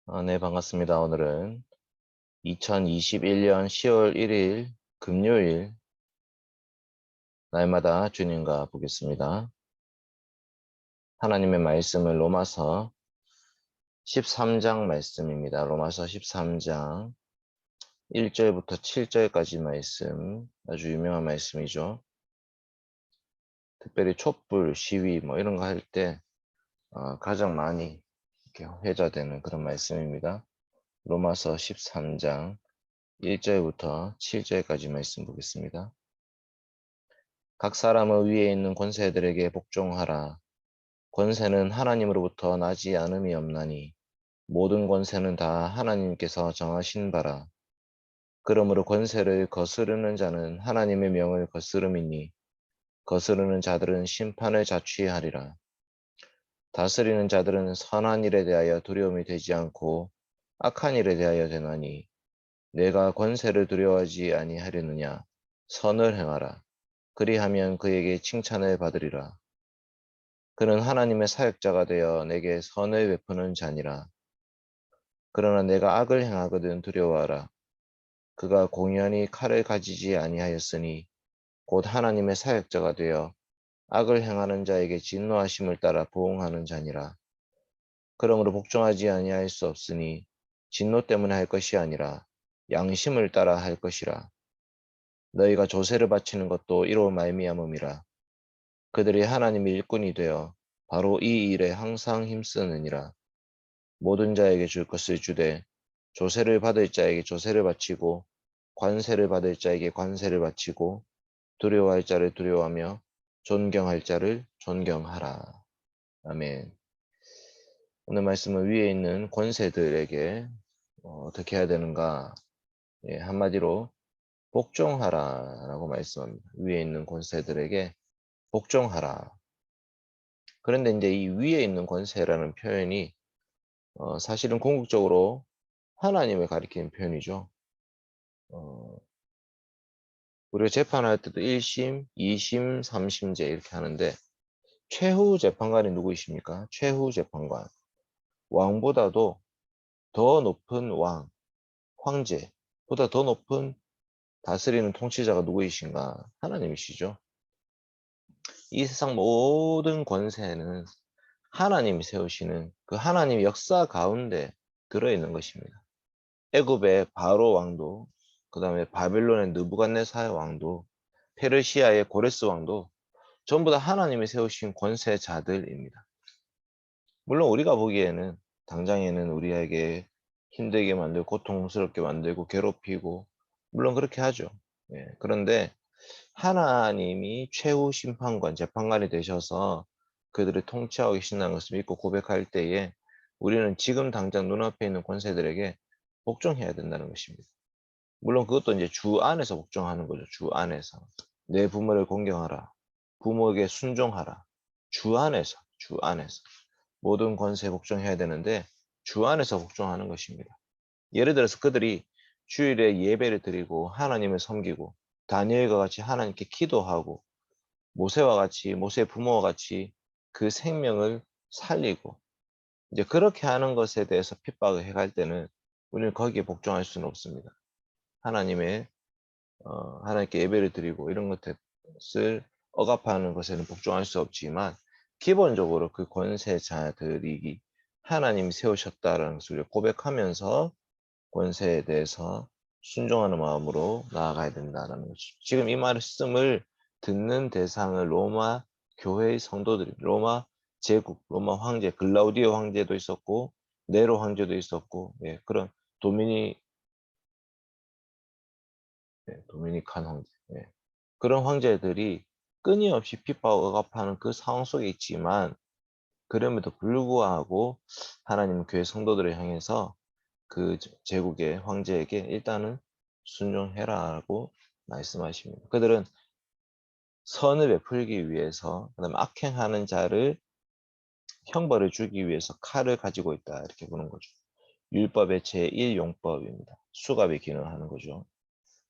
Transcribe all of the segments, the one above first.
네, 반갑습니다. 오늘은 2021년 10월 1일 금요일 날마다 주님과 보겠습니다. 하나님의 말씀은 로마서 13장 말씀입니다. 로마서 13장 1절부터 7절까지 말씀, 아주 유명한 말씀이죠. 특별히 촛불 시위 이런 거 할 때 가장 많이 이렇게 회자되는 그런 말씀입니다. 로마서 13장 1절부터 7절까지 말씀 보겠습니다. 각 사람의 위에 있는 권세들에게 복종하라. 권세는 하나님으로부터 나지 않음이 없나니 모든 권세는 다 하나님께서 정하신 바라. 그러므로 권세를 거스르는 자는 하나님의 명을 거스름이니 거스르는 자들은 심판을 자취하리라. 다스리는 자들은 선한 일에 대하여 두려움이 되지 않고 악한 일에 대하여 되나니 내가 권세를 두려워하지 아니하려느냐. 선을 행하라. 그리하면 그에게 칭찬을 받으리라. 그는 하나님의 사역자가 되어 내게 선을 베푸는 자니라. 그러나 내가 악을 행하거든 두려워하라. 그가 공연히 칼을 가지지 아니하였으니 곧 하나님의 사역자가 되어 악을 행하는 자에게 진노하심을 따라 보응하는 자니라. 그러므로 복종하지 아니할 수 없으니 진노 때문에 할 것이 아니라 양심을 따라 할 것이라. 너희가 조세를 바치는 것도 이로 말미암음이라. 그들이 하나님의 일꾼이 되어 바로 이 일에 항상 힘쓰느니라. 모든 자에게 줄 것을 주되 조세를 받을 자에게 조세를 바치고 관세를 받을 자에게 관세를 바치고 두려워할 자를 두려워하며 존경할 자를 존경하라. 아멘. 오늘 말씀은 위에 있는 권세들에게 어떻게 해야 되는가? 한마디로 복종하라 라고 말씀합니다. 위에 있는 권세들에게 복종하라. 그런데 이제 이 위에 있는 권세라는 표현이 사실은 궁극적으로 하나님을 가리키는 표현이죠. 우리가 재판할 때도 1심, 2심, 3심제 이렇게 하는데 최후 재판관이 누구이십니까? 최후 재판관. 왕보다도 더 높은 왕, 황제보다 더 높은 다스리는 통치자가 누구이신가? 하나님이시죠. 이 세상 모든 권세는 하나님이 세우시는 그 하나님의 역사 가운데 들어있는 것입니다. 애굽의 바로 왕도, 그 다음에 바벨론의 느부갓네살 왕도, 페르시아의 고레스 왕도 전부 다 하나님이 세우신 권세자들입니다. 물론 우리가 보기에는 당장에는 우리에게 힘들게 만들고 고통스럽게 만들고 괴롭히고 물론 그렇게 하죠. 그런데 하나님이 최후 심판관, 재판관이 되셔서 그들을 통치하고 계신다는 것을 믿고 고백할 때에 우리는 지금 당장 눈앞에 있는 권세들에게 복종해야 된다는 것입니다. 물론 그것도 이제 주 안에서 복종하는 거죠. 주 안에서. 내 부모를 공경하라. 부모에게 순종하라. 주 안에서, 주 안에서. 모든 권세에 복종해야 되는데 주 안에서 복종하는 것입니다. 예를 들어서 그들이 주일에 예배를 드리고 하나님을 섬기고 다니엘과 같이 하나님께 기도하고 모세와 같이 모세의 부모와 같이 그 생명을 살리고 이제 그렇게 하는 것에 대해서 핍박을 해갈 때는 우리는 거기에 복종할 수는 없습니다. 하나님의 하나님께 예배를 드리고 이런 것을 억압하는 것에는 복종할 수 없지만 기본적으로 그 권세자들이 하나님이 세우셨다라는 것을 고백하면서 권세에 대해서 순종하는 마음으로 나아가야 된다는 것이죠. 지금 이 말씀을 듣는 대상을 로마 교회의 성도들이 로마 제국, 로마 황제, 글라우디오 황제도 있었고 네로 황제도 있었고 그런 도미니칸 황제 그런 황제들이 끊임없이 핍박을 억압하는 그 상황 속에 있지만 그럼에도 불구하고 하나님은 교회 성도들을 향해서 그 제국의 황제에게 일단은 순종해라라고 말씀하십니다. 그들은 선을 베풀기 위해서 그다음에 악행하는 자를 형벌을 주기 위해서 칼을 가지고 있다 이렇게 보는 거죠. 율법의 제1용법입니다. 수갑이 기능하는 거죠.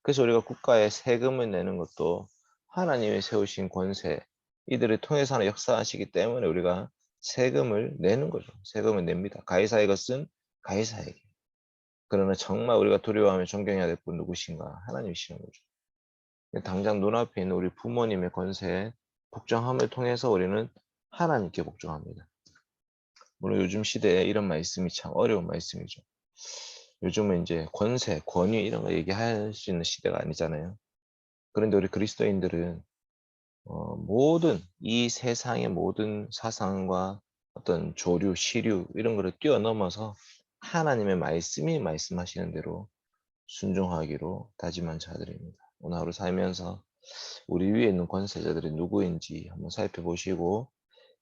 그래서 우리가 국가에 세금을 내는 것도 하나님이 세우신 권세 이들을 통해서 하나 역사하시기 때문에 우리가 세금을 내는 거죠. 세금을 냅니다. 가이사의 것은 가이사에게. 그러나 정말 우리가 두려워하며 존경해야 될 분 누구신가? 하나님이시는 거죠. 당장 눈앞에 있는 우리 부모님의 권세에 복종함을 통해서 우리는 하나님께 복종합니다. 물론 요즘 시대에 이런 말씀이 참 어려운 말씀이죠. 요즘은 이제 권세, 권위 이런 거 얘기할 수 있는 시대가 아니잖아요. 그런데 우리 그리스도인들은 모든 이 세상의 모든 사상과 어떤 조류, 시류 이런 거를 뛰어넘어서 하나님의 말씀이 말씀하시는 대로 순종하기로 다짐한 자들입니다. 오늘 하루 살면서 우리 위에 있는 권세자들이 누구인지 한번 살펴보시고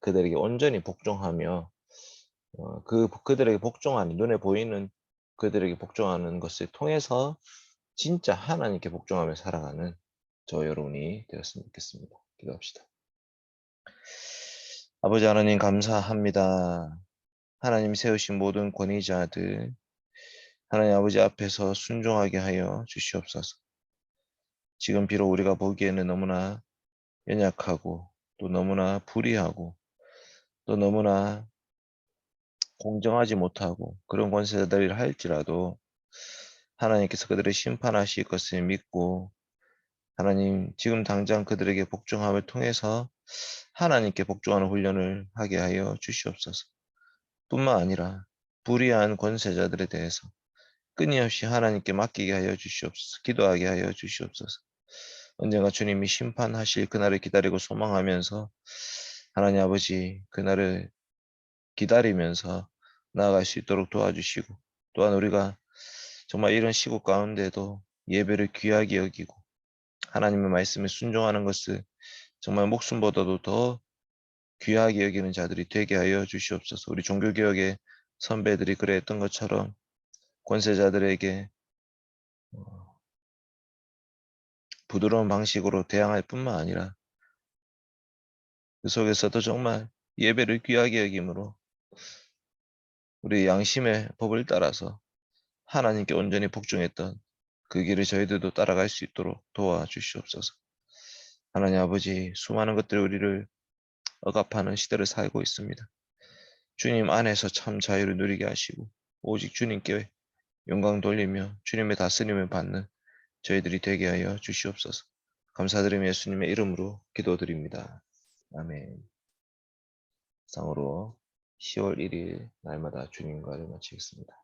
그들에게 온전히 복종하며 그들에게 복종하는 눈에 보이는 그들에게 복종하는 것을 통해서 진짜 하나님께 복종하며 살아가는 저 여러분이 되었으면 좋겠습니다. 기도합시다. 아버지 하나님 감사합니다. 하나님 세우신 모든 권위자들 하나님 아버지 앞에서 순종하게 하여 주시옵소서. 지금 비록 우리가 보기에는 너무나 연약하고 또 너무나 불의하고 또 너무나 공정하지 못하고 그런 권세자들이라 할지라도 하나님께서 그들을 심판하실 것을 믿고 하나님 지금 당장 그들에게 복종함을 통해서 하나님께 복종하는 훈련을 하게 하여 주시옵소서. 뿐만 아니라 불의한 권세자들에 대해서 끊임없이 하나님께 맡기게 하여 주시옵소서. 기도하게 하여 주시옵소서. 언젠가 주님이 심판하실 그날을 기다리고 소망하면서 하나님 아버지 그날을 기다리면서 나아갈 수 있도록 도와주시고 또한 우리가 정말 이런 시국 가운데도 예배를 귀하게 여기고 하나님의 말씀에 순종하는 것을 정말 목숨보다도 더 귀하게 여기는 자들이 되게 하여 주시옵소서. 우리 종교개혁의 선배들이 그랬던 것처럼 권세자들에게 부드러운 방식으로 대항할 뿐만 아니라 그 속에서도 정말 예배를 귀하게 여김으로 우리 양심의 법을 따라서 하나님께 온전히 복종했던 그 길을 저희들도 따라갈 수 있도록 도와주시옵소서. 하나님 아버지 수많은 것들이 우리를 억압하는 시대를 살고 있습니다. 주님 안에서 참 자유를 누리게 하시고 오직 주님께 영광 돌리며 주님의 다스림을 받는 저희들이 되게 하여 주시옵소서. 감사드리며 예수님의 이름으로 기도드립니다. 아멘. 상으로 10월 1일 날마다 주님과를 마치겠습니다.